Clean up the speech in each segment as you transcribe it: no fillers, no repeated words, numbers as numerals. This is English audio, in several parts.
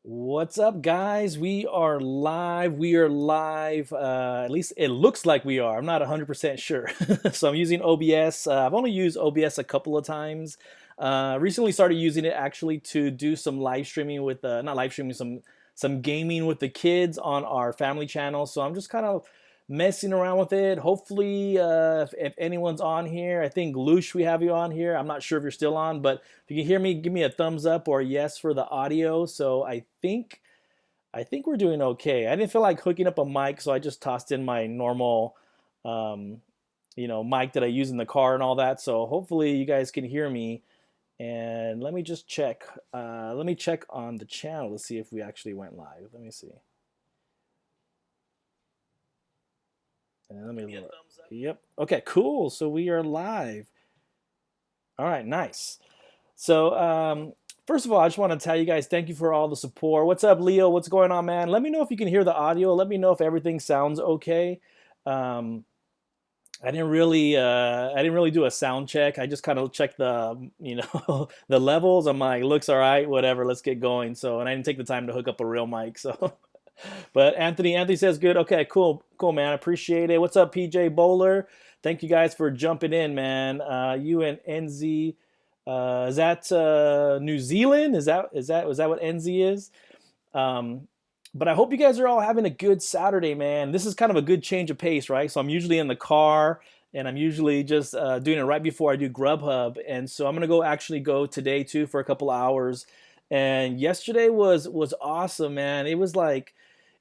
What's up, guys? We are live. We are live. At least it looks like we are. I'm not 100% sure. So I'm using OBS. I've only used OBS a couple of times. Recently started using it actually to do some live streaming with, not live streaming, some gaming with the kids on our family channel. So I'm just kind of messing around with it. Hopefully, if anyone's on here, I think Lush, we have you on here. I'm not sure if you're still on, but if you can hear me, give me a thumbs up or a yes for the audio. So I think we're doing okay. I didn't feel like hooking up a mic, so I just tossed in my normal, um, mic that I use in the car and all that. So hopefully you guys can hear me. And let me just check. Let me check on the channel to see if we actually went live. Let me see. And let me look. Yep. Okay, cool. So we are live. All right, nice. So, first of all, I just want to tell you guys thank you for all the support. What's up, Leo? What's going on, man? Let me know if you can hear the audio. Let me know if everything sounds okay. Um, I didn't really do a sound check. I just kind of checked the levels. I'm like, looks all right, whatever. Let's get going. So, and I didn't take the time to hook up a real mic. So, but Anthony says good. Okay, cool, cool, man. Appreciate it. What's up, PJ Bowler? Thank you guys for jumping in, man. You and NZ. Is that New Zealand? Is that what NZ is? Um, but I hope you guys are all having a good Saturday, man. This is kind of a good change of pace, right? So I'm usually in the car and I'm usually just doing it right before I do Grubhub, and so I'm gonna go today too for a couple hours. And yesterday was awesome, man. It was like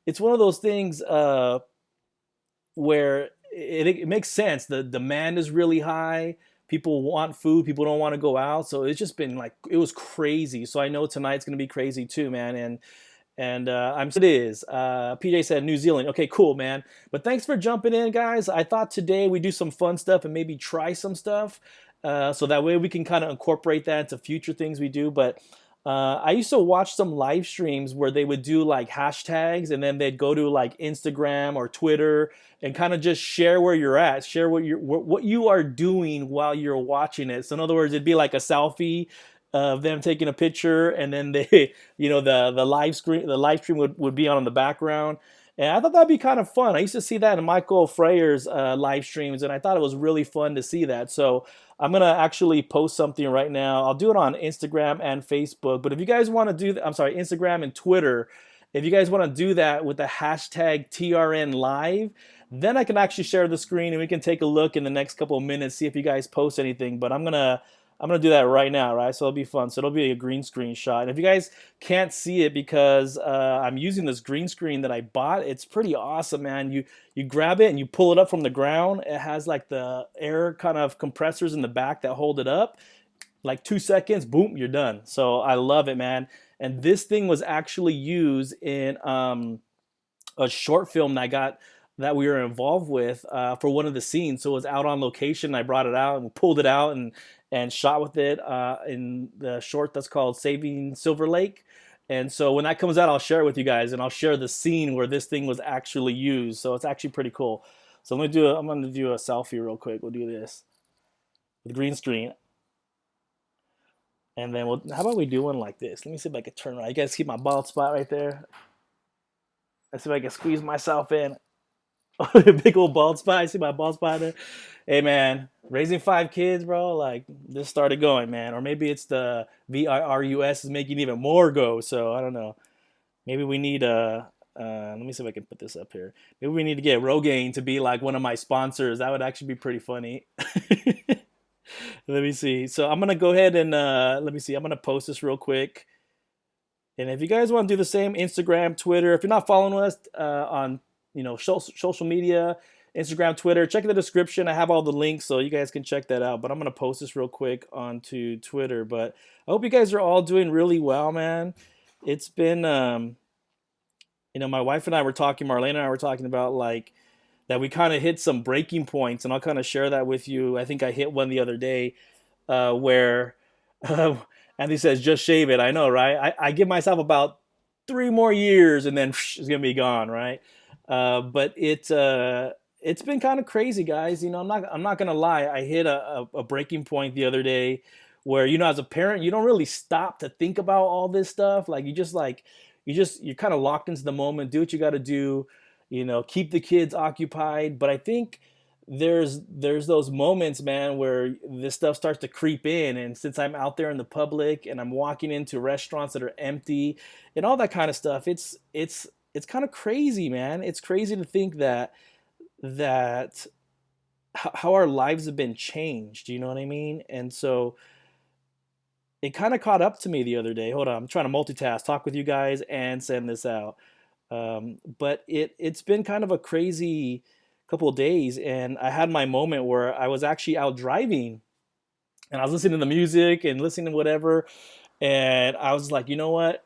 it's one of those things where it makes sense. The demand is really high. People want food. People don't want to go out. So it's just been like it was crazy. So I know tonight's gonna be crazy too, man. And I'm it is. PJ said New Zealand. Okay, cool, man. But thanks for jumping in, guys. I thought today we do some fun stuff and maybe try some stuff, so that way we can kind of incorporate that into future things we do. But I used to watch some live streams where they would do like hashtags and then they'd go to like Instagram or Twitter and kind of just share where you're at, share what you are doing while you're watching it. So in other words, it'd be like a selfie of them taking a picture, and then they, the live stream would be on in the background. And I thought that'd be kind of fun. I used to see that in Michael Freyer's live streams, and I thought it was really fun to see that. So I'm gonna actually post something right now. I'll do it on Instagram and Facebook. But if you guys want to do that, I'm sorry, Instagram and Twitter. If you guys want to do that with the hashtag TRN Live, then I can actually share the screen and we can take a look in the next couple of minutes, see if you guys post anything. But I'm gonna do that right now, right? So it'll be fun. So it'll be a green screen shot. And if you guys can't see it because I'm using this green screen that I bought, it's pretty awesome, man. You grab it and you pull it up from the ground. It has like the air kind of compressors in the back that hold it up. Like 2 seconds, boom, you're done. So I love it, man. And this thing was actually used in a short film that we were involved with for one of the scenes. So it was out on location. I brought it out and pulled it out and shot with it in the short that's called Saving Silver Lake. And so when that comes out, I'll share it with you guys, and I'll share the scene where this thing was actually used. So it's actually pretty cool. So I'm gonna do a selfie real quick. We'll do this with green screen, and then how about we do one like this? Let me see if I can turn around. You guys see my bald spot right there? Let's see if I can squeeze myself in. Big old bald spot. I see my bald spot there. Hey man, raising five kids, bro. Like this started going, man. Or maybe it's the VIRUS is making even more go. So I don't know. Maybe we need a. Let me see if I can put this up here. Maybe we need to get Rogaine to be like one of my sponsors. That would actually be pretty funny. Let me see. So I'm gonna go ahead and let me see. I'm gonna post this real quick. And if you guys want to do the same, Instagram, Twitter. If you're not following us on social media, Instagram, Twitter, check the description. I have all the links so you guys can check that out. But I'm gonna post this real quick onto Twitter. But I hope you guys are all doing really well, man. It's been my wife and I were talking, Marlene and I were talking about like that we kind of hit some breaking points, and I'll kind of share that with you. I think I hit one the other day where Andy says, just shave it. I know, right? I give myself about 3 more years and then it's gonna be gone, right? But it's been kind of crazy, guys. I'm not gonna lie. I hit a breaking point the other day where as a parent, you don't really stop to think about all this stuff. Like you just like you're kind of locked into the moment. Do what you got to do, keep the kids occupied. But I think there's those moments, man, where this stuff starts to creep in. And since I'm out there in the public and I'm walking into restaurants that are empty and all that kind of stuff, it's kind of crazy, man. It's crazy to think that how our lives have been changed. You know what I mean? And so it kind of caught up to me the other day. Hold on, I'm trying to multitask, talk with you guys, and send this out. But it's been kind of a crazy couple of days, and I had my moment where I was actually out driving, and I was listening to the music and listening to whatever, and I was like, you know what?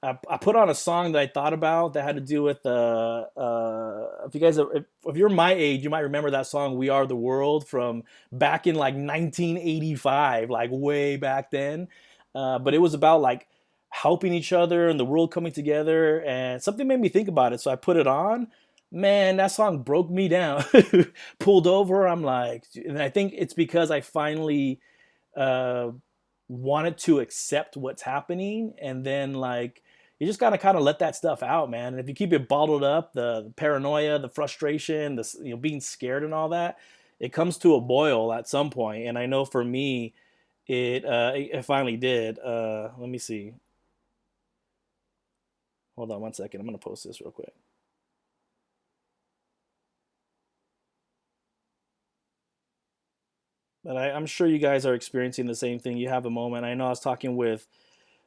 I put on a song that I thought about that had to do with if you guys if you're my age, you might remember that song "We Are the World" from back in like 1985, like way back then. But it was about like helping each other and the world coming together, and something made me think about it, so I put it on. Man, that song broke me down. Pulled over, I'm like, and I think it's because I finally uh, wanted to accept what's happening, and then like you just gotta kind of let that stuff out, man. And if you keep it bottled up, the paranoia, the frustration, the being scared and all that, it comes to a boil at some point. And I know for me, it finally did. Let me see. Hold on one second. I'm gonna post this real quick. But I'm sure you guys are experiencing the same thing. You have a moment. I know I was talking with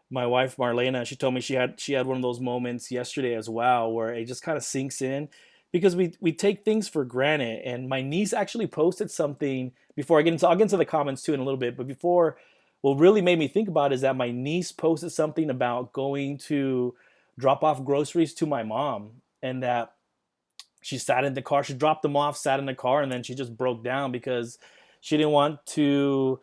my wife Marlena. She told me she had one of those moments yesterday as well, where it just kind of sinks in because we take things for granted. And my niece actually posted something before I'll get into the comments too in a little bit. But before, what really made me think about it is that my niece posted something about going to drop off groceries to my mom, and that she sat in the car. She dropped them off, sat in the car, and then she just broke down because she didn't want to,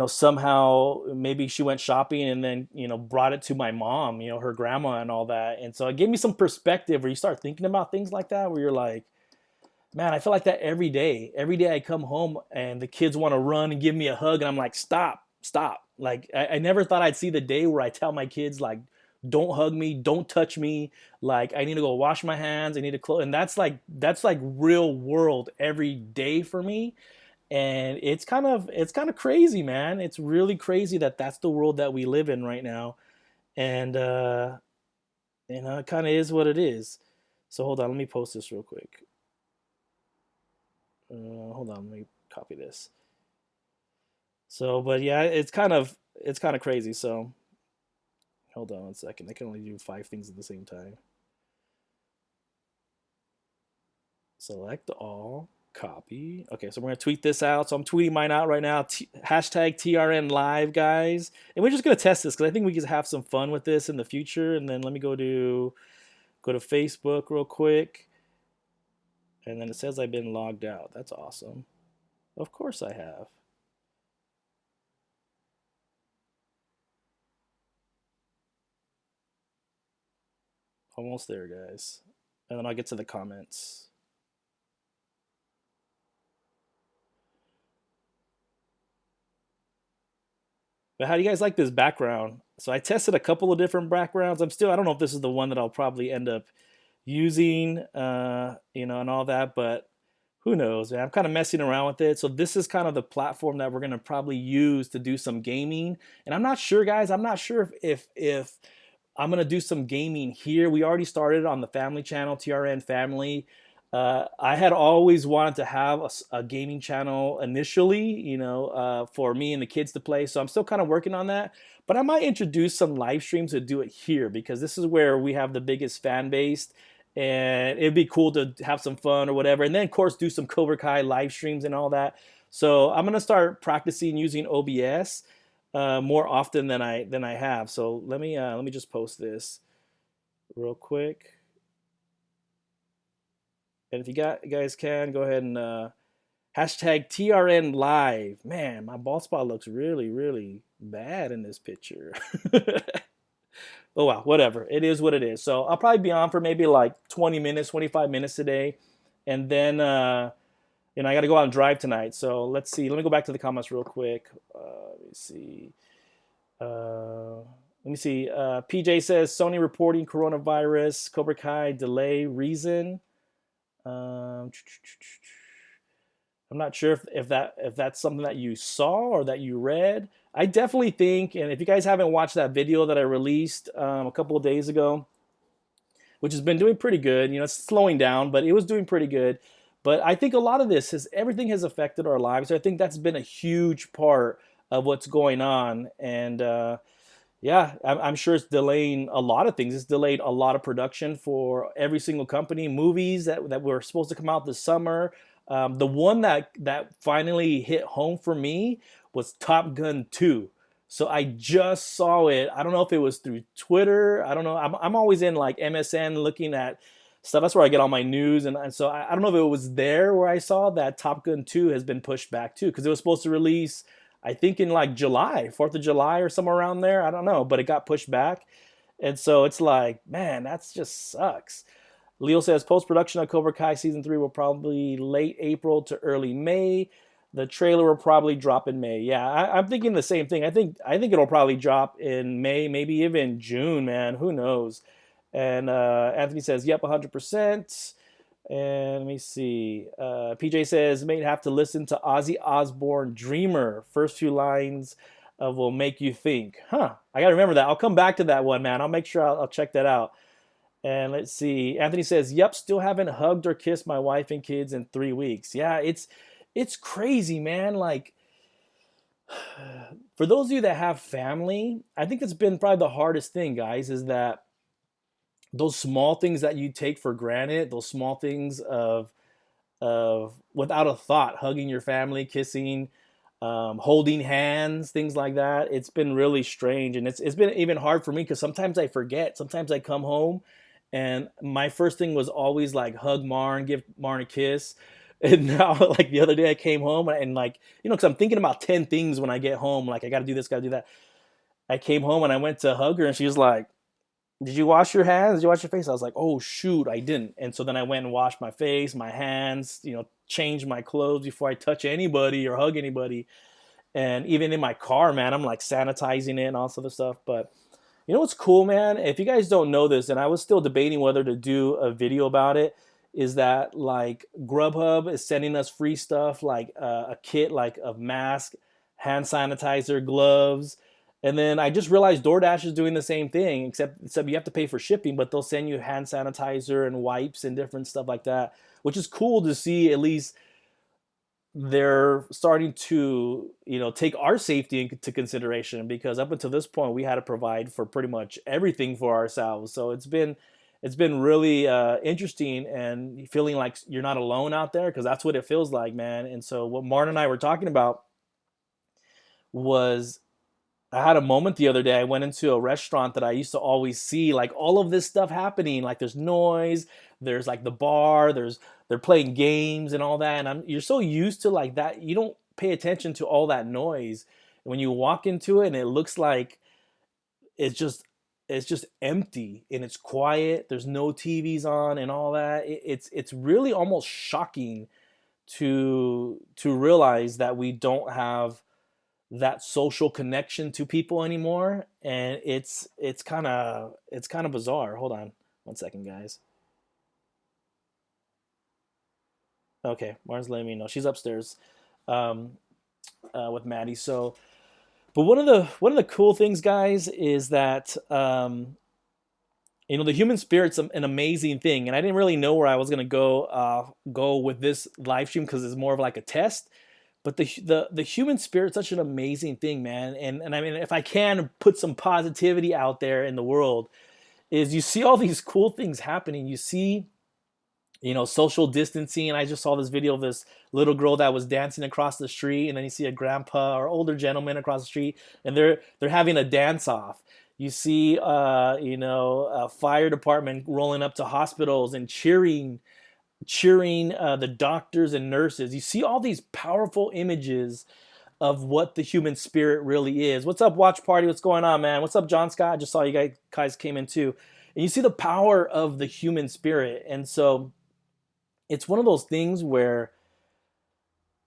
somehow maybe she went shopping and then, brought it to my mom, her grandma and all that. And so it gave me some perspective where you start thinking about things like that, where you're like, man, I feel like that every day. Every day I come home and the kids want to run and give me a hug, and I'm like, stop, stop. Like I never thought I'd see the day where I tell my kids like, don't hug me, don't touch me. Like I need to go wash my hands. I need to close, and that's like real world every day for me. And it's kind of crazy, man. It's really crazy that that's the world that we live in right now. And it kind of is what it is. So hold on, let me post this real quick. Hold on, let me copy this. So, but yeah, it's kind of crazy. So hold on one second. I can only do 5 things at the same time. Select all, copy. Okay, so we're gonna tweet this out. So I'm tweeting mine out right now. Hashtag TRN live, guys. And we're just gonna test this because I think we can have some fun with this in the future. And then let me go to Facebook real quick. And then it says I've been logged out. That's awesome. Of course I have. Almost there, guys. And then I'll get to the comments. But how do you guys like this background? So I tested a couple of different backgrounds. I don't know if this is the one that I'll probably end up using, and all that, but who knows, man? I'm kind of messing around with it. So this is kind of the platform that we're gonna probably use to do some gaming. And I'm not sure, guys. I'm not sure if I'm gonna do some gaming here. We already started on the family channel, TRN Family. I had always wanted to have a gaming channel initially, for me and the kids to play. So I'm still kind of working on that. But I might introduce some live streams to do it here because this is where we have the biggest fan base, and it'd be cool to have some fun or whatever. And then of course do some Cobra Kai live streams and all that. So I'm gonna start practicing using OBS more often than I have. So let me just post this real quick. And if you guys can go ahead and hashtag TRN live. Man, my bald spot looks really, really bad in this picture. Oh well, whatever. It is what it is. So I'll probably be on for maybe like 20 minutes, 25 minutes today. And then I got to go out and drive tonight. So let's see. Let me go back to the comments real quick. Let me see. Uh, Let me see. PJ says Sony reporting coronavirus, Cobra Kai delay reason. Um, I'm not sure if that's something that you saw or that you read. I definitely think, and if you guys haven't watched that video that I released a couple of days ago, which has been doing pretty good. You know, it's slowing down, but it was doing pretty good. But I think a lot of this has everything has affected our lives. I think that's been a huge part of what's going on, and yeah, I'm sure it's delaying a lot of things. It's delayed a lot of production for every single company. Movies that were supposed to come out this summer. The one that finally hit home for me was Top Gun 2. So I just saw it. I don't know if it was through Twitter. I don't know. I'm always in like MSN looking at stuff. That's where I get all my news. And so I don't know if it was there where I saw that Top Gun 2 has been pushed back too, because it was supposed to release, I think, in like July, 4th of July or somewhere around there. I don't know, but it got pushed back. And so it's like, man, that's just sucks. Leo says post production of Cobra Kai season 3 will probably late April to early May. The trailer will probably drop in May. Yeah, I'm thinking the same thing. I think it'll probably drop in May, maybe even June, man. Who knows? And Anthony says, yep, 100%. And let me see. PJ says, may have to listen to Ozzy Osbourne Dreamer. First few lines will make you think. Huh. I got to remember that. I'll come back to that one, man. I'll make sure I'll check that out. And let's see. Anthony says, yep, still haven't hugged or kissed my wife and kids in 3 weeks. Yeah, it's crazy, man. Like, for those of you that have family, I think that's been probably the hardest thing, guys, is that those small things that you take for granted, those small things of without a thought, hugging your family, kissing, holding hands, things like that. It's been really strange, and it's been even hard for me because sometimes I forget. Sometimes I come home, and my first thing was always like hug Marn, give Marn a kiss. And now, like the other day, I came home and like because I'm thinking about 10 things when I get home. Like I got to do this, got to do that. I came home and I went to hug her, and she was like, did you wash your hands? Did you wash your face? I was like, oh shoot, I didn't. And so then I went and washed my face, my hands, changed my clothes before I touch anybody or hug anybody. And even in my car, man, I'm like sanitizing it and all this other stuff. But you know what's cool, man? If you guys don't know this, and I was still debating whether to do a video about it, is that like Grubhub is sending us free stuff like a kit like of mask, hand sanitizer, gloves. And then I just realized DoorDash is doing the same thing, except you have to pay for shipping, but they'll send you hand sanitizer and wipes and different stuff like that, which is cool to see. At least they're starting to take our safety into consideration, because up until this point we had to provide for pretty much everything for ourselves. So it's been really interesting, and feeling like you're not alone out there, because that's what it feels like, man. And so what Martin and I were talking about was, I had a moment the other day. I went into a restaurant that I used to always see like all of this stuff happening. Like there's noise, there's like the bar, they're playing games and all that. And you're so used to like that, you don't pay attention to all that noise. When you walk into it and it looks like it's just it's just empty and it's quiet. There's no TVs on and all that. It's really almost shocking to realize that we don't have that social connection to people anymore, and it's kind of bizarre. Hold on one second, guys. Okay, Martin's letting me know she's upstairs um, with Maddie. So, but one of the cool things, guys, is that the human spirit's an amazing thing, and I didn't really know where I was gonna go with this live stream, because it's more of like a test. But the human spirit's such an amazing thing, man. And I mean, if I can put some positivity out there in the world, is you see all these cool things happening. You see, social distancing. And I just saw this video of this little girl that was dancing across the street, and then you see a grandpa or older gentleman across the street, and they're having a dance off. You see, a fire department rolling up to hospitals and cheering the doctors and nurses. You see all these powerful images of what the human spirit really is. What's up, Watch Party? What's going on, man? What's up, John Scott? I just saw you guys came in too. And you see the power of the human spirit. And so it's one of those things where,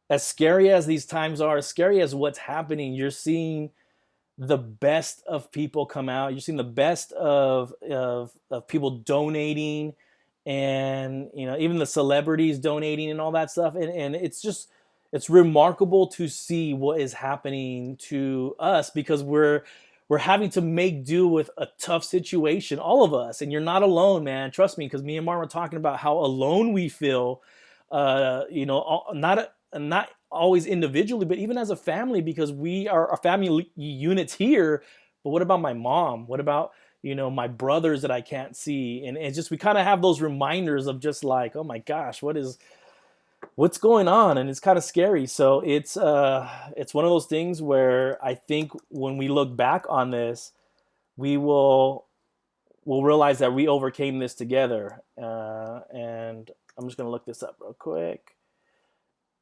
as scary as these times are, as scary as what's happening, you're seeing the best of people come out. You're seeing the best of people donating, and even the celebrities donating and all that stuff. And it's just, it's remarkable to see what is happening to us, because we're having to make do with a tough situation, all of us. And you're not alone, man. Trust me, because me and Martin were talking about how alone we feel. Not always individually, but even as a family, because we are a family units here. But what about my mom? What about my brothers that I can't see? And it's just, we kind of have those reminders of just like, oh my gosh, what's going on? And it's kind of scary. So it's one of those things where I think when we look back on this, we will realize that we overcame this together. And I'm just gonna look this up real quick.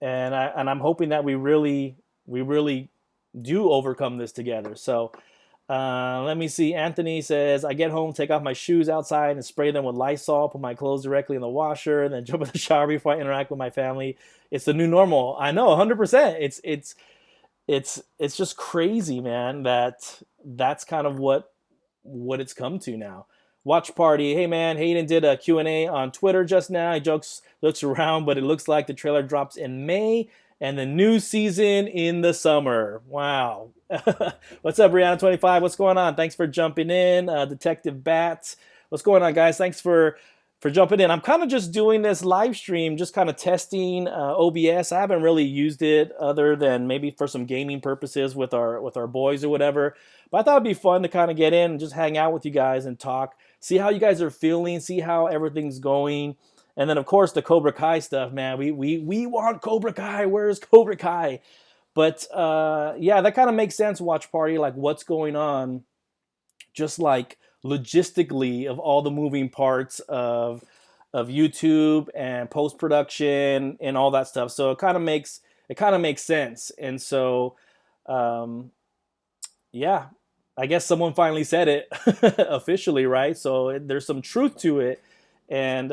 And I'm hoping that we really do overcome this together. So let me see. Anthony says, I get home, take off my shoes outside and spray them with Lysol, put my clothes directly in the washer, and then jump in the shower before I interact with my family. It's the new normal. I know, 100%. It's just crazy, man, that's kind of what it's come to now. Watch party. Hey man, Hayden did a Q&A on Twitter just now. He looks around, but it looks like the trailer drops in May and the new season in the summer. Wow. What's up, Brianna25? What's going on? Thanks for jumping in. Detective Bats. What's going on, guys? Thanks for jumping in. I'm kind of just doing this live stream, just kind of testing OBS. I haven't really used it other than maybe for some gaming purposes with our boys or whatever. But I thought it'd be fun to kind of get in and just hang out with you guys and talk, see how you guys are feeling, see how everything's going. And then, of course, the Cobra Kai stuff, man. We want Cobra Kai. Where's Cobra Kai? But yeah, that kind of makes sense, watch party, like what's going on, just like logistically of all the moving parts of YouTube and post production and all that stuff. So it kind of makes sense. And so yeah, I guess someone finally said it officially, right? So there's some truth to it. And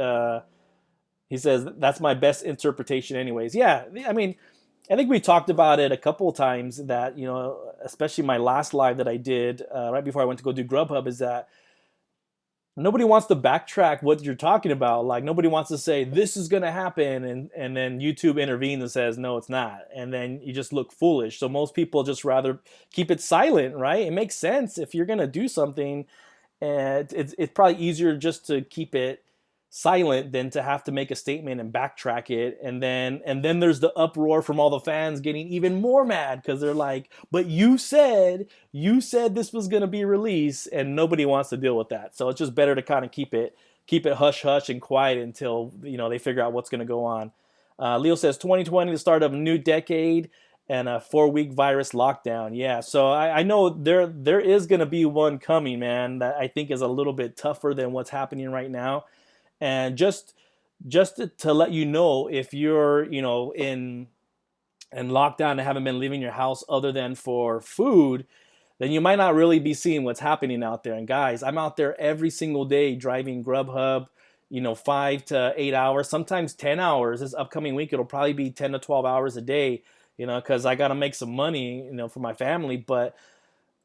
he says that's my best interpretation anyways. Yeah, I mean, I think we talked about it a couple of times that, especially my last live that I did right before I went to go do Grubhub, is that nobody wants to backtrack what you're talking about. Like, nobody wants to say this is going to happen, and then YouTube intervenes and says no, it's not, and then you just look foolish. So most people just rather keep it silent, right? It makes sense if you're going to do something, and it's probably easier just to keep it silent than to have to make a statement and backtrack it. And then there's the uproar from all the fans getting even more mad because they're like, but you said this was going to be released, and nobody wants to deal with that. So it's just better to kind of keep it hush hush and quiet until they figure out what's going to go on. Leo says 2020, the start of a new decade and a 4-week virus lockdown. Yeah, so I know there is going to be one coming, man, that I think is a little bit tougher than what's happening right now. And just to let you know, if you're in lockdown and haven't been leaving your house other than for food, then you might not really be seeing what's happening out there. And guys, I'm out there every single day driving Grubhub, 5 to 8 hours, sometimes 10 hours. This upcoming week, it'll probably be 10 to 12 hours a day, because I got to make some money, for my family. But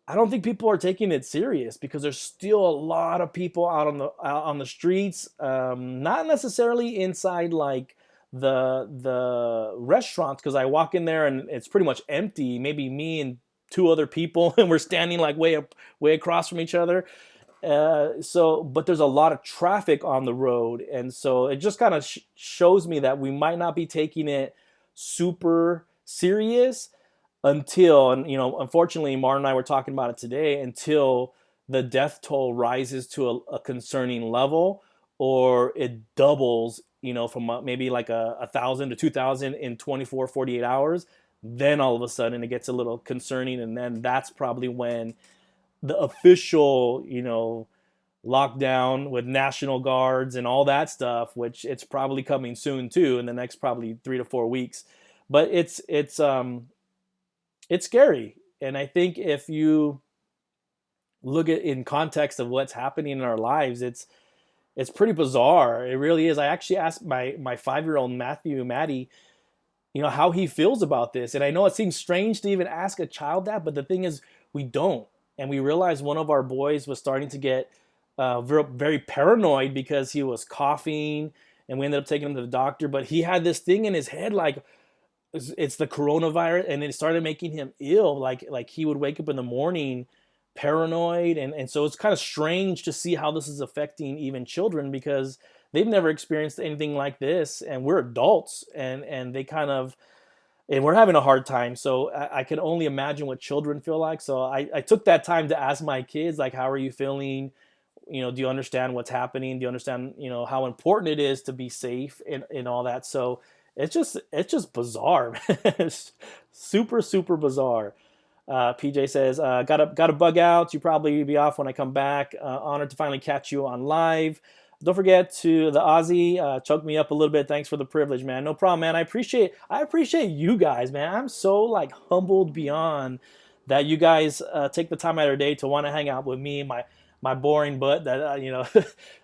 I don't think people are taking it serious because there's still a lot of people out on the streets, not necessarily inside like the restaurants, because I walk in there and it's pretty much empty. Maybe me and two other people, and we're standing like way across from each other. But there's a lot of traffic on the road, and so it just kind of shows me that we might not be taking it super serious until, and unfortunately, Martin and I were talking about it today, until the death toll rises to a concerning level, or it doubles, from maybe like 1,000 to 2,000 in 24, 48 hours. Then all of a sudden it gets a little concerning, and then that's probably when the official, lockdown with National Guards and all that stuff, which it's probably coming soon too, in the next probably 3 to 4 weeks. But it's scary. And I think if you look at in context of what's happening in our lives, it's pretty bizarre. It really is. I actually asked my 5-year-old Maddie, how he feels about this. And I know it seems strange to even ask a child that, but the thing is, we don't. And we realized one of our boys was starting to get very, very paranoid because he was coughing, and we ended up taking him to the doctor. But he had this thing in his head, like it's the coronavirus, and it started making him ill. Like he would wake up in the morning paranoid, and so it's kind of strange to see how this is affecting even children because they've never experienced anything like this, and we're adults, and they kind of and we're having a hard time. So I can only imagine what children feel like. So I took that time to ask my kids, like, how are you feeling? Do you understand what's happening? Do you understand, how important it is to be safe and all that? So it's just bizarre. It's super, super bizarre. PJ says, gotta bug out. You probably be off when I come back. Honored to finally catch you on live. Don't forget to the Aussie, choke me up a little bit. Thanks for the privilege, man. No problem, man. I appreciate you guys, man. I'm so like humbled beyond that you guys take the time out of your day to want to hang out with me, my boring butt. That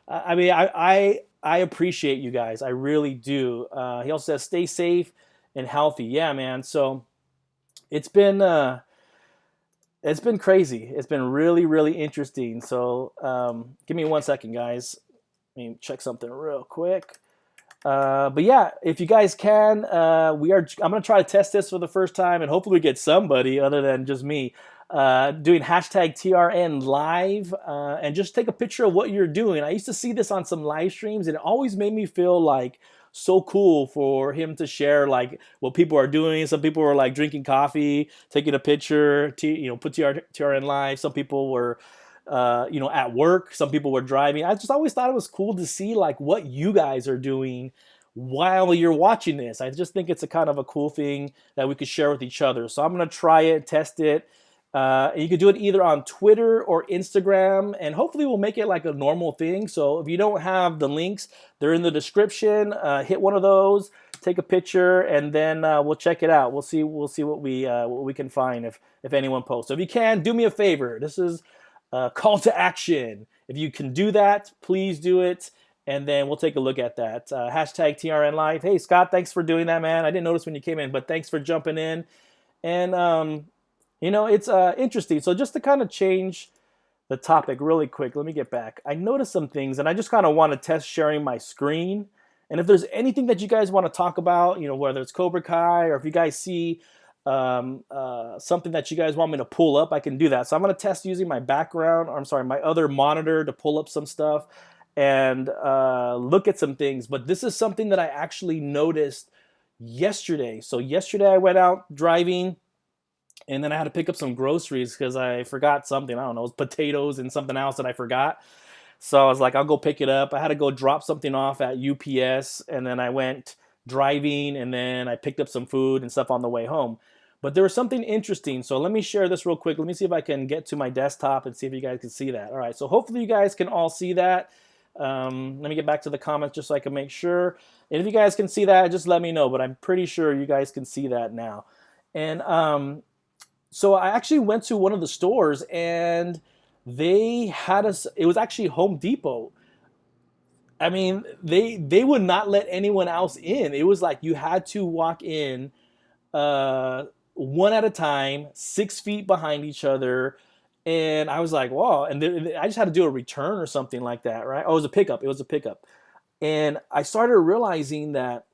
I mean, I appreciate you guys. I really do. He also says, stay safe and healthy. Yeah, man. So it's been it's been crazy. It's been really, really interesting. So give me 1 second, guys. Let me check something real quick. But yeah, if you guys can, I'm gonna try to test this for the first time, and hopefully we get somebody other than just me doing hashtag TRN live, and just take a picture of what you're doing. I used to see this on some live streams, and it always made me feel like so cool for him to share like what people are doing. Some people were like drinking coffee, taking a picture, put TRN live. Some people were at work. Some people were driving. I just always thought it was cool to see like what you guys are doing while you're watching this. I just think it's a kind of a cool thing that we could share with each other. So I'm gonna try it, test it. You can do it either on Twitter or Instagram, and hopefully we'll make it like a normal thing. So if you don't have the links, they're in the description. Hit one of those, take a picture, and then we'll check it out. We'll see what we can find if anyone posts. So if you can, do me a favor. This is call to action. If you can do that, please do it, and then we'll take a look at that. Hashtag TRN Live. Hey, Scott, thanks for doing that, man. I didn't notice when you came in, but thanks for jumping in. And, it's interesting. So just to kind of change the topic really quick, let me get back. I noticed some things, and I just kind of want to test sharing my screen. And if there's anything that you guys want to talk about, whether it's Cobra Kai or if you guys see something that you guys want me to pull up, I can do that. So I'm going to test using my background, or I'm sorry, my other monitor to pull up some stuff and look at some things. But this is something that I actually noticed yesterday. So yesterday I went out driving, and then I had to pick up some groceries because I forgot something. I don't know, it was potatoes and something else that I forgot. So I was like, I'll go pick it up. I had to go drop something off at UPS, and then I went driving, and then I picked up some food and stuff on the way home. But there was something interesting. So let me share this real quick. Let me see if I can get to my desktop and see if you guys can see that. All right, so hopefully you guys can all see that. Let me get back to the comments just so I can make sure. And if you guys can see that, just let me know. But I'm pretty sure you guys can see that now. And so I actually went to one of the stores, and they had us. It was actually Home Depot. I mean, they would not let anyone else in. It was like you had to walk in one at a time, 6 feet behind each other. And I was like, wow. And I just had to do a return or something like that, right? Oh, it was a pickup. It was a pickup. And I started realizing that,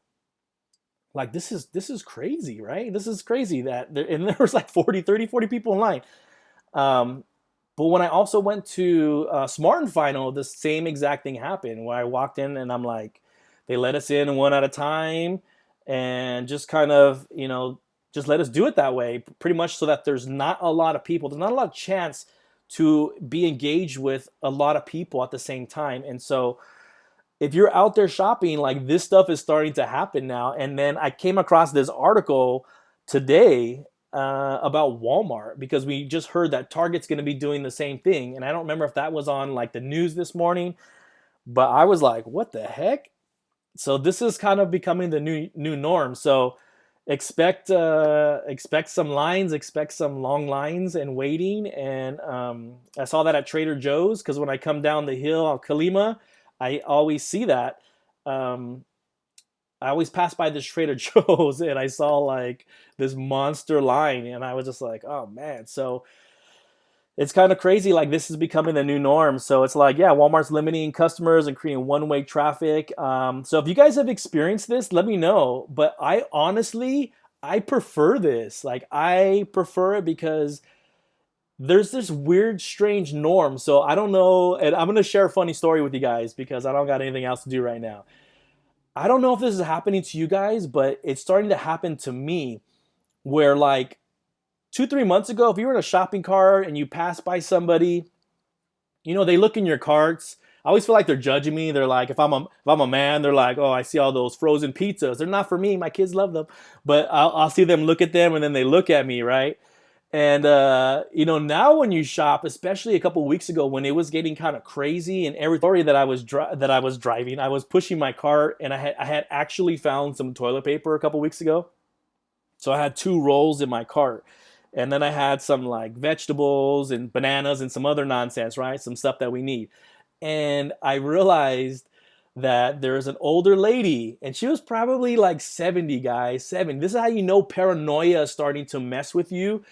like, this is crazy, right? This is crazy and there was like 40 people in line. But when I also went to Smart and Final, the same exact thing happened where I walked in and I'm like, they let us in one at a time and just kind of, just let us do it that way, pretty much so that there's not a lot of people. There's not a lot of chance to be engaged with a lot of people at the same time. And so if you're out there shopping, like this stuff is starting to happen now. And then I came across this article today about Walmart because we just heard that Target's going to be doing the same thing. And I don't remember if that was on like the news this morning, but I was like, what the heck? So this is kind of becoming the new norm. So expect some lines, expect some long lines and waiting. And I saw that at Trader Joe's because when I come down the hill on Kalima, I always see that. I always pass by this Trader Joe's and I saw like this monster line, and I was just like, oh man. So it's kind of crazy. Like this is becoming the new norm. So it's like, yeah, Walmart's limiting customers and creating one-way traffic. So if you guys have experienced this, let me know. But I honestly, I prefer this. Like I prefer it because there's this weird, strange norm. So I don't know, and I'm gonna share a funny story with you guys because I don't got anything else to do right now. I don't know if this is happening to you guys, but it's starting to happen to me where like 2, 3 months ago, if you were in a shopping cart and you pass by somebody, they look in your carts. I always feel like they're judging me. They're like, if I'm a man, they're like, oh, I see all those frozen pizzas. They're not for me. My kids love them, but I'll see them look at them, and then they look at me, right? And now when you shop, especially a couple weeks ago when it was getting kind of crazy and every story that I was driving, I was pushing my cart, and I had actually found some toilet paper a couple weeks ago. So I had 2 rolls in my cart. And then I had some like vegetables and bananas and some other nonsense, right? Some stuff that we need. And I realized that there's an older lady, and she was probably like 70, guys. 70. This is how you know paranoia is starting to mess with you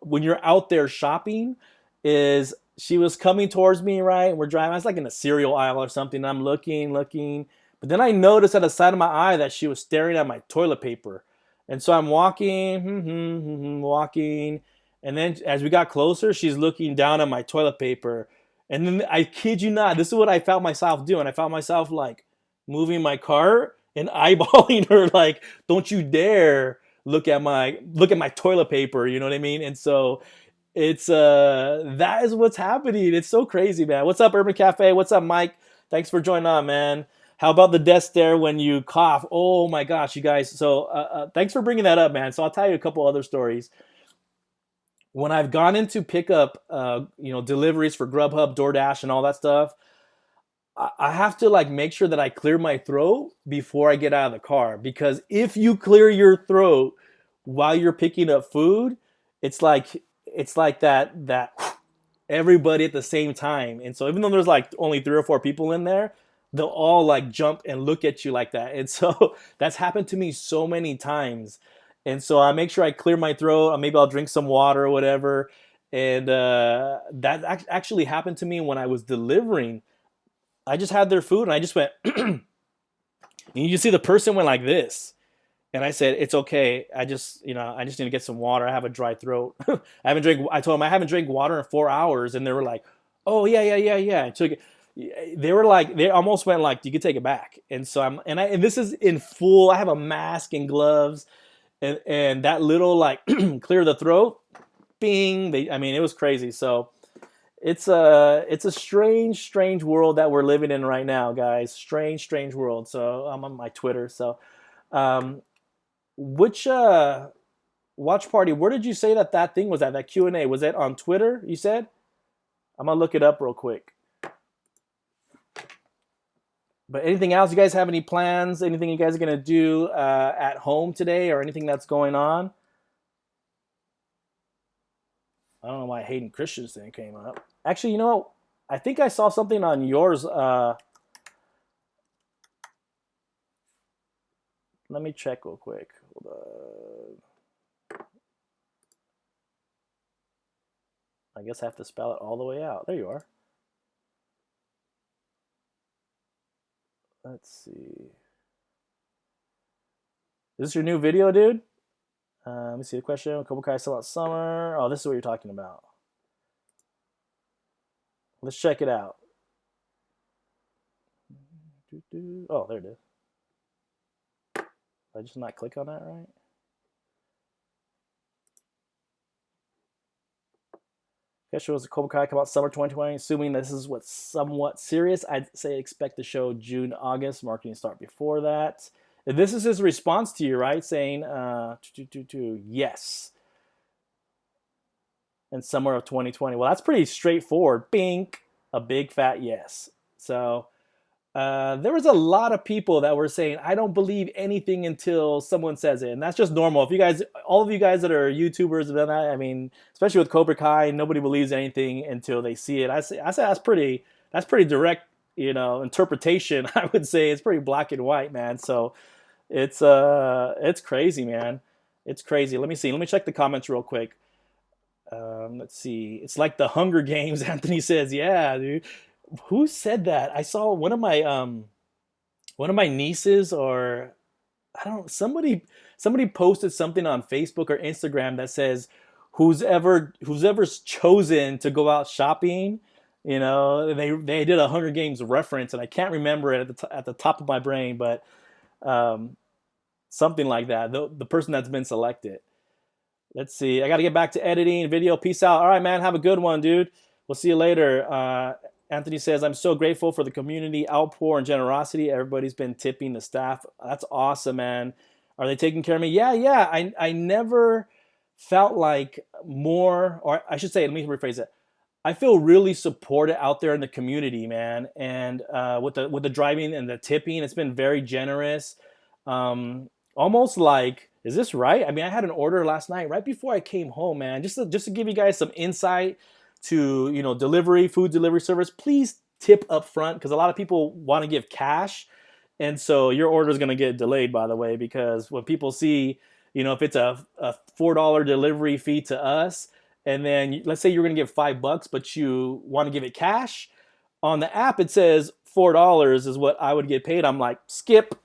when you're out there shopping. Is she was coming towards me, right? And we're driving. I was like in a cereal aisle or something. And I'm looking. But then I noticed at the side of my eye that she was staring at my toilet paper. And so I'm walking. And then as we got closer, she's looking down at my toilet paper. And then I kid you not, this is what I found myself doing. I found myself like moving my cart and eyeballing her like, don't you dare look at my toilet paper, you know what I mean? And so it's that is what's happening. It's so crazy, man. What's up, Urban Cafe? What's up, Mike? Thanks for joining on, man. How about the desk there when you cough? Oh my gosh, you guys. So thanks for bringing that up, man. So I'll tell you a couple other stories. When I've gone in to pick up, deliveries for Grubhub, DoorDash, and all that stuff, I have to like make sure that I clear my throat before I get out of the car, because if you clear your throat while you're picking up food, it's like that everybody at the same time. And so even though there's like only 3 or 4 people in there, they'll all like jump and look at you like that. And so that's happened to me so many times. And so I make sure I clear my throat. Or maybe I'll drink some water or whatever. And that actually happened to me when I was delivering. I just had their food and I just went, and you see the person went like this. And I said, it's okay. I just need to get some water. I have a dry throat. I told them I haven't drank water in 4 hours. And they were like, oh, yeah, yeah, yeah, yeah. And so they were like, they almost went like, you can take it back. And so and this is in full, I have a mask and gloves, and that little like clear the throat, bing. It was crazy. So it's a strange, strange world that we're living in right now, guys. Strange, strange world. So I'm on my Twitter. So, which watch party? Where did you say that thing was at? That Q&A, was it on Twitter? You said. I'm gonna look it up real quick. But anything else? You guys have any plans? Anything you guys are gonna do at home today, or anything that's going on? I don't know why Hayden Christensen came up. Actually, you know what? I think I saw something on yours. Let me check real quick. Hold on. I guess I have to spell it all the way out. There you are. Let's see. Is this your new video, dude? Let me see the question. Cobra Kai still out summer. Oh, this is what you're talking about. Let's check it out. Oh, there it is. Did I just not click on that right? Question was Cobra Kai come out summer 2020. Assuming this is what's somewhat serious, I'd say expect the show June, August. Marketing start before that. This is his response to you, right? Saying, yes. In summer of 2020. Well, that's pretty straightforward. Bink, a big fat yes. So there was a lot of people that were saying, I don't believe anything until someone says it. And that's just normal. If you guys, all of you guys that are YouTubers, especially with Cobra Kai, nobody believes anything until they see it. I say that's pretty direct, interpretation. I would say it's pretty black and white, man. So it's crazy, man. It's crazy. Let me see. Let me check the comments real quick. Let's see. It's like the Hunger Games. Anthony says, "Yeah, dude." Who said that? I saw one of my nieces, or I don't. Somebody posted something on Facebook or Instagram that says, "Who's ever's chosen to go out shopping." They did a Hunger Games reference, and I can't remember it at the top of my brain, but um, something like that. The person that's been selected. Let's see. I got to get back to editing video. Peace out. All right, man. Have a good one, dude. We'll see you later. Anthony says, I'm so grateful for the community outpour and generosity. Everybody's been tipping the staff. That's awesome, man. Are they taking care of me? Yeah, yeah. I never felt like more, or I should say, let me rephrase it. I feel really supported out there in the community, man. And with the driving and the tipping, it's been very generous. Almost like, is this right? I mean, I had an order last night right before I came home, man. Just to give you guys some insight to food delivery service. Please tip up front because a lot of people want to give cash, and so your order is going to get delayed. By the way, because when people see, if it's a $4 delivery fee to us, and then let's say you're going to give $5, but you want to give it cash on the app, it says $4 is what I would get paid. I'm like, skip.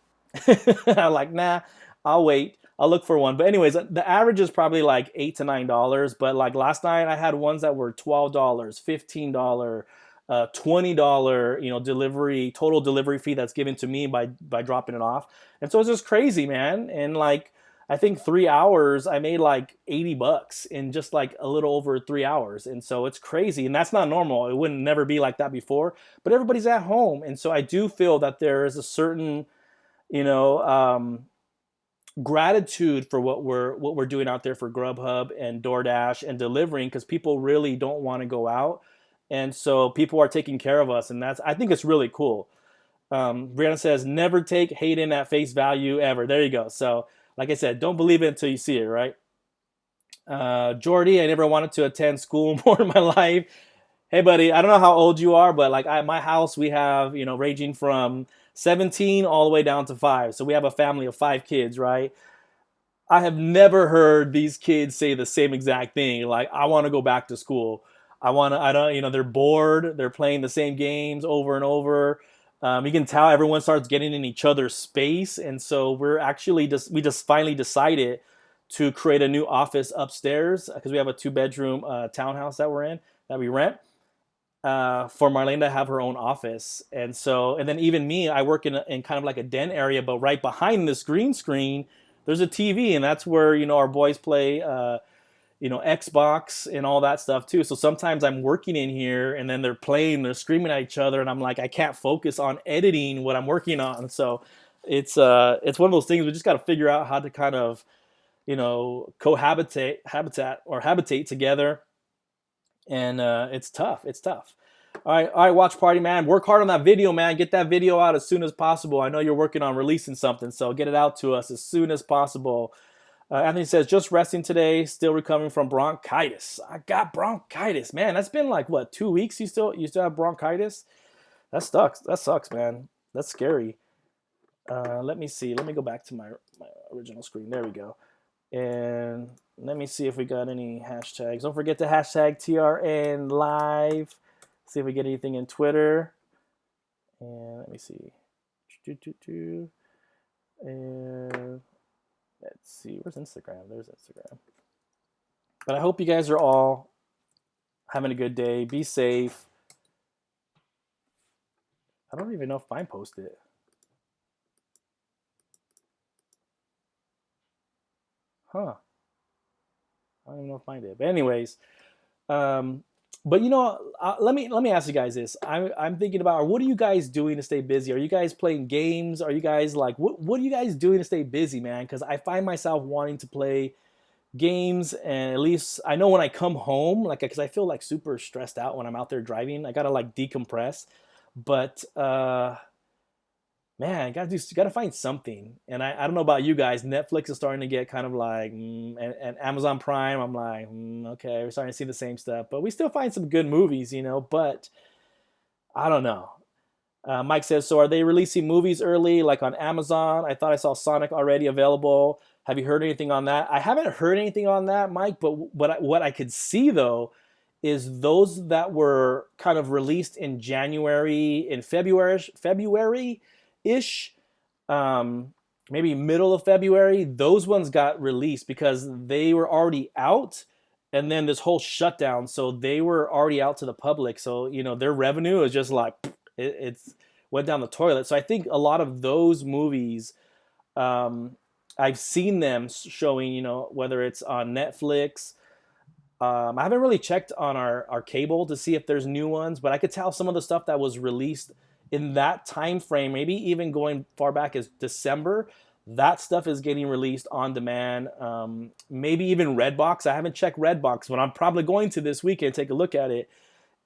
I'm like, nah, I'll wait. I'll look for one. But anyways, the average is probably like $8 to $9. But like last night, I had ones that were $12, $15, $20, total delivery fee that's given to me by dropping it off. And so it's just crazy, man. And like I think 3 hours, I made like $80 in just like a little over 3 hours. And so it's crazy. And that's not normal. It wouldn't never be like that before. But everybody's at home. And so I do feel that there is a certain, you know, gratitude for what we're doing out there for Grubhub and DoorDash and delivering because people really don't want to go out, and so people are taking care of us, and I think it's really cool. Brianna says never take Hayden at face value ever. There you go. So like I said, don't believe it until you see it, right? Jordy, I never wanted to attend school more in my life. Hey, buddy, I don't know how old you are, but like at my house, we have, ranging from 17 all the way down to 5. So we have a family of 5 kids, right? I have never heard these kids say the same exact thing. Like, I want to go back to school. I don't, they're bored. They're playing the same games over and over. You can tell everyone starts getting in each other's space. And so we just finally decided to create a new office upstairs because we have a 2-bedroom townhouse that we rent for Marlene to have her own office. And then even me, I work in kind of like a den area, but right behind this green screen, there's a TV, and that's where, our boys play, Xbox and all that stuff too. So sometimes I'm working in here and then they're screaming at each other, and I'm like, I can't focus on editing what I'm working on. So it's one of those things we just got to figure out how to kind of, habitate together, and it's tough. It's tough. All right, watch party, man. Work hard on that video, man. Get that video out as soon as possible. I know you're working on releasing something, so get it out to us as soon as possible. Anthony says, just resting today, still recovering from bronchitis. I got bronchitis, man. That's been like what, 2 weeks? You still have bronchitis? That sucks. That sucks, man. That's scary. Let me see. Let me go back to my original screen. There we go. And let me see if we got any hashtags. Don't forget to hashtag TRN live. See if we get anything in Twitter. And let me see. And let's see. Where's Instagram? There's Instagram. But I hope you guys are all having a good day. Be safe. I don't even know if mine posted it. Huh. I don't even know if mine did. But anyways, but let me ask you guys this. I'm thinking about, what are you guys doing to stay busy? Are you guys playing games? Are you guys like, what are you guys doing to stay busy, man? Because I find myself wanting to play games, and at least I know when I come home, like, because I feel like super stressed out when I'm out there driving. I gotta like decompress, but man, gotta find something. And I don't know about you guys. Netflix is starting to get kind of like, and Amazon Prime. I'm like, okay, we're starting to see the same stuff, but we still find some good movies, But I don't know. Mike says, so are they releasing movies early, like on Amazon? I thought I saw Sonic already available. Have you heard anything on that? I haven't heard anything on that, Mike. But what I could see though is those that were kind of released in January, in February ish, um, maybe middle of February. Those ones got released because they were already out, and then this whole shutdown, so they were already out to the public. So their revenue is just like it's went down the toilet. So I think a lot of those movies, um, I've seen them showing, whether it's on Netflix. I haven't really checked on our cable to see if there's new ones, but I could tell some of the stuff that was released in that time frame, maybe even going far back as December, that stuff is getting released on demand. Maybe even Redbox. I haven't checked Redbox, but I'm probably going to this weekend take a look at it.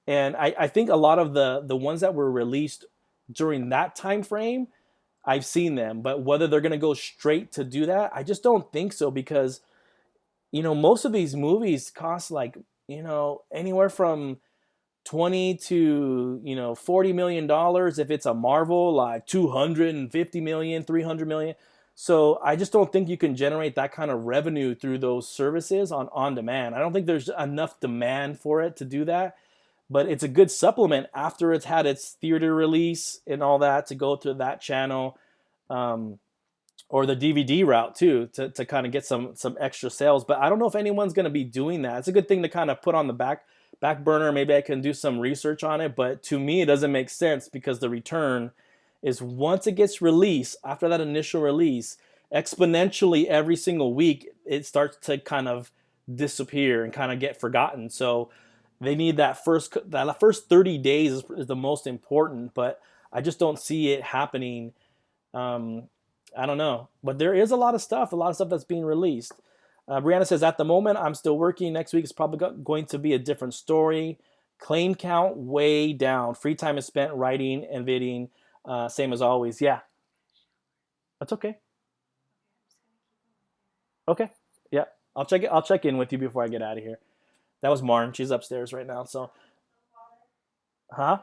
And I think a lot of the ones that were released during that time frame, I've seen them. But whether they're going to go straight to do that, I just don't think so, because most of these movies cost like, anywhere from 20 to, $40 million. If it's a Marvel, like 250 million, 300 million. So I just don't think you can generate that kind of revenue through those services on demand. I don't think there's enough demand for it to do that. But it's a good supplement after it's had its theater release and all that, to go to that channel. Um, or the DVD route too, to kind of get some extra sales. But I don't know if anyone's going to be doing that. It's a good thing to kind of put on the back burner. Maybe I can do some research on it. But to me, it doesn't make sense, because the return is once it gets released, after that initial release, exponentially every single week, it starts to kind of disappear and kind of get forgotten. So they need that first 30 days is the most important. But I just don't see it happening. Um, I don't know, but there is a lot of stuff that's being released. Brianna says, at the moment, I'm still working. Next week is probably going to be a different story. Claim count way down. Free time is spent writing and bidding. Same as always. Yeah, that's okay. Okay. Yeah, I'll check it. I'll check in with you before I get out of here. That was Marn. She's upstairs right now. So, huh?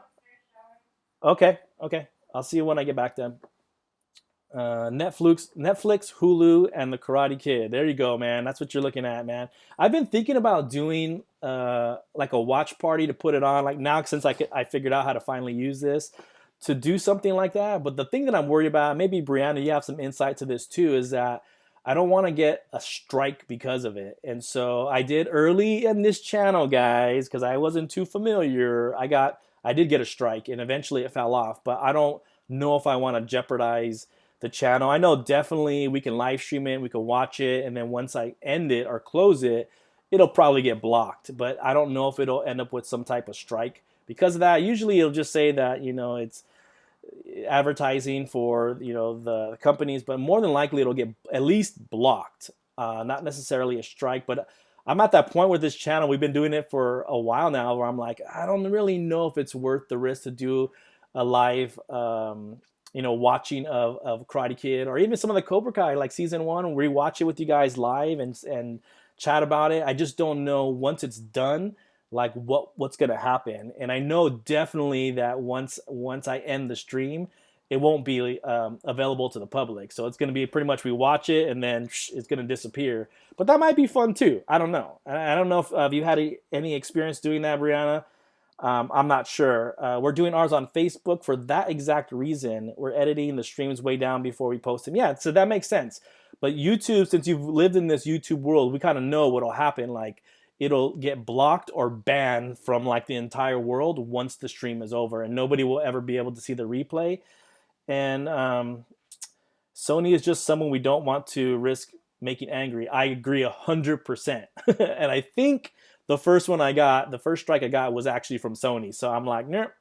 Okay. Okay. I'll see you when I get back then. Netflix, Hulu, and the Karate Kid. There you go, man. That's what you're looking at, man. I've been thinking about doing like a watch party to put it on. Like now, since I figured out how to finally use this, to do something like that. But the thing that I'm worried about, maybe Brianna, you have some insight to this too, is that I don't want to get a strike because of it. And so I did early in this channel, guys, because I wasn't too familiar. I did get a strike, and eventually it fell off. But I don't know if I want to jeopardize the channel. I know definitely we can live stream it, we can watch it, and then once I end it or close it, it'll probably get blocked. But I don't know if it'll end up with some type of strike because of that. Usually it'll just say that it's advertising for the companies, but more than likely it'll get at least blocked. Not necessarily a strike, but I'm at that point with this channel. We've been doing it for a while now, where I'm like, I don't really know if it's worth the risk to do a live watching of Karate Kid, or even some of the Cobra Kai, like season one, and rewatch it with you guys live and chat about it. I just don't know once it's done, like what's gonna happen. And I know definitely that once I end the stream, it won't be available to the public. So it's gonna be pretty much we watch it and then it's gonna disappear. But that might be fun too. I don't know. I don't know if you had any experience doing that, Brianna. I'm not sure. We're doing ours on Facebook for that exact reason. We're editing the streams way down before we post them. Yeah, so that makes sense. But YouTube, since you've lived in this YouTube world, we kind of know what'll happen. Like it'll get blocked or banned from like the entire world once the stream is over, and nobody will ever be able to see the replay. And Sony is just someone we don't want to risk making angry. I agree 100%. And I think the first strike I got was actually from Sony. So I'm like, nope,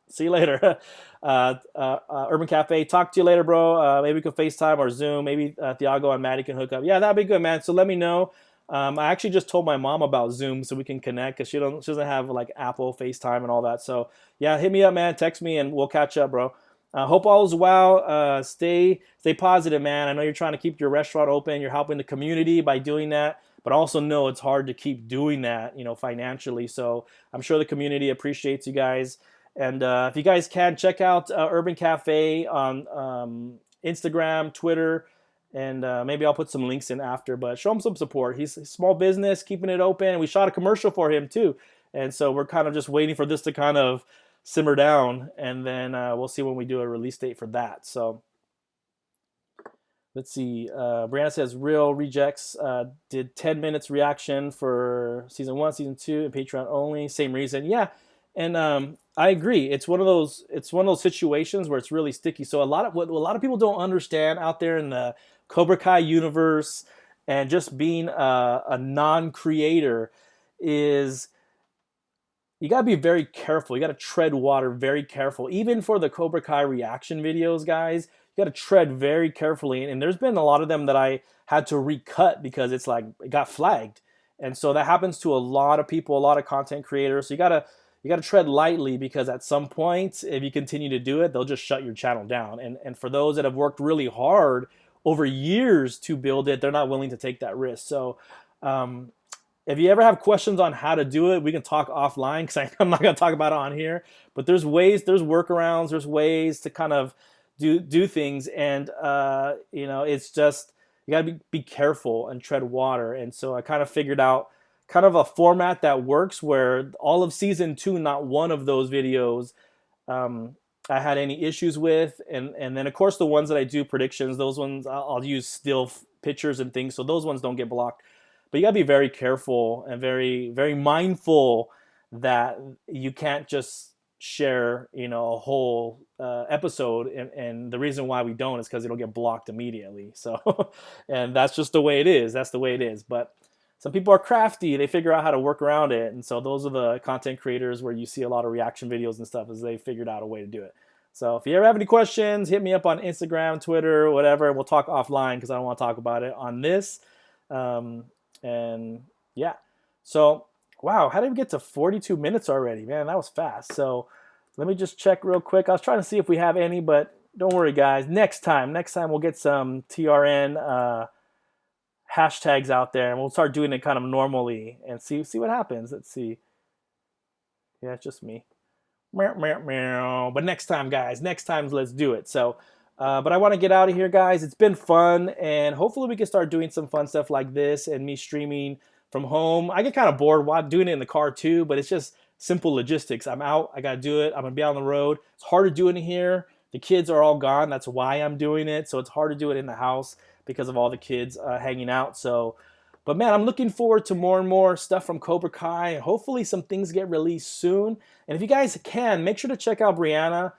see you later. Urban Cafe, talk to you later, bro. Maybe we could FaceTime or Zoom. Maybe Thiago and Maddie can hook up. Yeah, that'd be good, man. So let me know. I actually just told my mom about Zoom so we can connect, because she doesn't have like Apple FaceTime and all that. So yeah, hit me up, man. Text me and we'll catch up, bro. Hope all is well. Stay positive, man. I know you're trying to keep your restaurant open. You're helping the community by doing that, but also know it's hard to keep doing that, financially. So I'm sure the community appreciates you guys. And if you guys can, check out Urban Cafe on Instagram, Twitter, and maybe I'll put some links in after. But show him some support. He's a small business, keeping it open. We shot a commercial for him too, and so we're kind of just waiting for this to kind of simmer down, and then we'll see when we do a release date for that. So let's see. Brianna says Real Rejects did 10 minutes reaction for season 1, season 2, and Patreon only. Same reason. Yeah, and I agree. It's one of those. It's one of those situations where it's really sticky. So what a lot of people don't understand out there in the Cobra Kai universe, and just being a non-creator, is you got to be very careful. You got to tread water very careful. Even for the Cobra Kai reaction videos, guys, you got to tread very carefully. And there's been a lot of them that I had to recut because it's like it got flagged. And so that happens to a lot of people, a lot of content creators. So you gotta tread lightly, because at some point, if you continue to do it, they'll just shut your channel down. And for those that have worked really hard over years to build it, they're not willing to take that risk. So if you ever have questions on how to do it, we can talk offline, because I'm not going to talk about it on here. But there's ways, there's workarounds, there's ways to kind of do things. And, it's just, you got to be careful and tread water. And so I kind of figured out kind of a format that works, where all of season 2, not one of those videos I had any issues with. And then, of course, the ones that I do predictions, those ones I'll use still pictures and things. So those ones don't get blocked. But you got to be very careful and very, very mindful that you can't just share, a whole episode. And the reason why we don't is because it'll get blocked immediately. So, and that's just the way it is. That's the way it is. But some people are crafty. They figure out how to work around it. And so those are the content creators where you see a lot of reaction videos and stuff, is they figured out a way to do it. So if you ever have any questions, hit me up on Instagram, Twitter, whatever. We'll talk offline, because I don't want to talk about it on this. And yeah, so wow, how did we get to 42 minutes already? Man, that was fast. So let me just check real quick. I was trying to see if we have any, but don't worry, guys. Next time we'll get some TRN hashtags out there, and we'll start doing it kind of normally and see what happens. Let's see. Yeah, it's just me. But next time, guys, let's do it. So but I want to get out of here, guys. It's been fun, and hopefully we can start doing some fun stuff like this and me streaming from home. I get kind of bored while doing it in the car too, but it's just simple logistics. I'm out. I got to do it. I'm going to be on the road. It's hard to do it in here. The kids are all gone. That's why I'm doing it. So it's hard to do it in the house because of all the kids hanging out. So, but man, I'm looking forward to more and more stuff from Cobra Kai. Hopefully some things get released soon. And if you guys can, make sure to check out Brianna.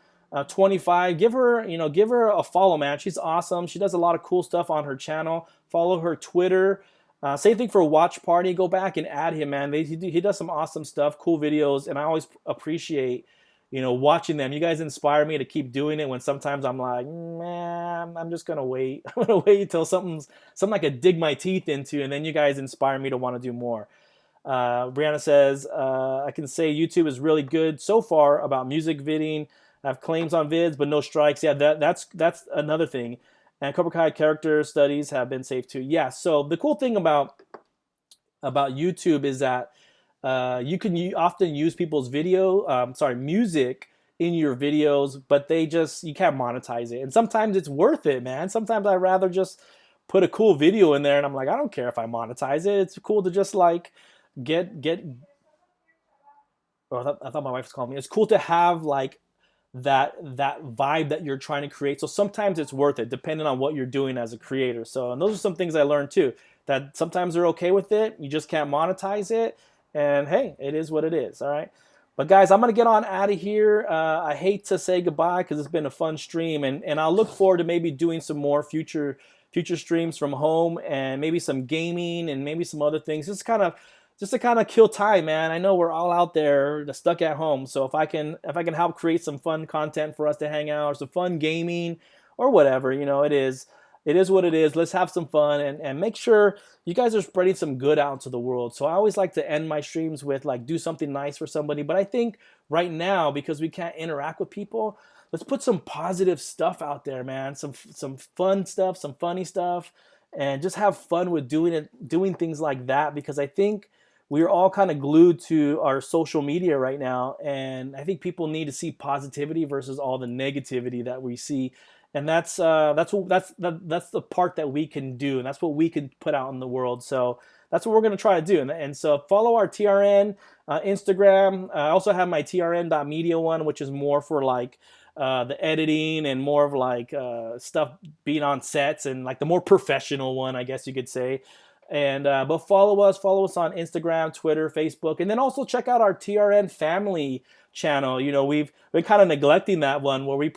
25. Give her a follow, man. She's awesome. She does a lot of cool stuff on her channel. Follow her Twitter. Same thing for Watch Party. Go back and add him, man. He does some awesome stuff, cool videos, and I always appreciate watching them. You guys inspire me to keep doing it when sometimes I'm like, man, I'm just gonna wait. I'm gonna wait until something I could dig my teeth into, and then you guys inspire me to want to do more. Brianna says, I can say YouTube is really good so far about music vidding. I have claims on vids, but no strikes. Yeah, that's another thing. And Cobra Kai character studies have been safe too. Yeah, so the cool thing about YouTube is that you can often use people's music in your videos, but you can't monetize it. And sometimes it's worth it, man. Sometimes I'd rather just put a cool video in there, and I'm like, I don't care if I monetize it. It's cool to just like get. Oh, I thought my wife was calling me. It's cool to have like that vibe that you're trying to create. So sometimes it's worth it, depending on what you're doing as a creator. So, and those are some things I learned too, that sometimes they're okay with it. You just can't monetize it. And hey, it is what it is. All right. But guys, I'm going to get on out of here. I hate to say goodbye because it's been a fun stream, and I'll look forward to maybe doing some more future streams from home, and maybe some gaming and maybe some other things. Just to kind of kill time, man. I know we're all out there stuck at home. So if I can help create some fun content for us to hang out, or some fun gaming or whatever, it is what it is. Let's have some fun, and make sure you guys are spreading some good out into the world. So I always like to end my streams with like, do something nice for somebody. But I think right now, because we can't interact with people, let's put some positive stuff out there, man. Some fun stuff, some funny stuff, and just have fun with doing things like that, because I think we're all kind of glued to our social media right now, and I think people need to see positivity versus all the negativity that we see, and that's the part that we can do, and that's what we can put out in the world. So that's what we're going to try to do, and so follow our TRN Instagram. I also have my trn.media one, which is more for like the editing and more of like stuff being on sets, and like the more professional one, I guess you could say. And but follow us on Instagram, Twitter, Facebook, and then also check out our TRN family channel. You know, we've been kind of neglecting that one, where we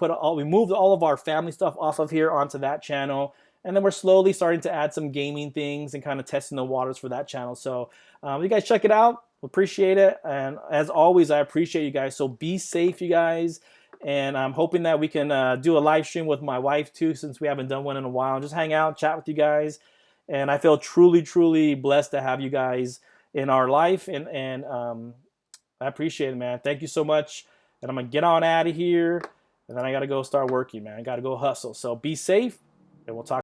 moved all of our family stuff off of here onto that channel, and then we're slowly starting to add some gaming things and kind of testing the waters for that channel. So you guys check it out. Appreciate it, and as always, I appreciate you guys. So be safe, you guys. And I'm hoping that we can do a live stream with my wife too, since we haven't done one in a while. Just hang out, chat with you guys, and I feel truly, truly blessed to have you guys in our life, and I appreciate it, man. Thank you so much, and I'm gonna get on out of here, and then I gotta go start working, man. I gotta go hustle. So be safe, and we'll talk.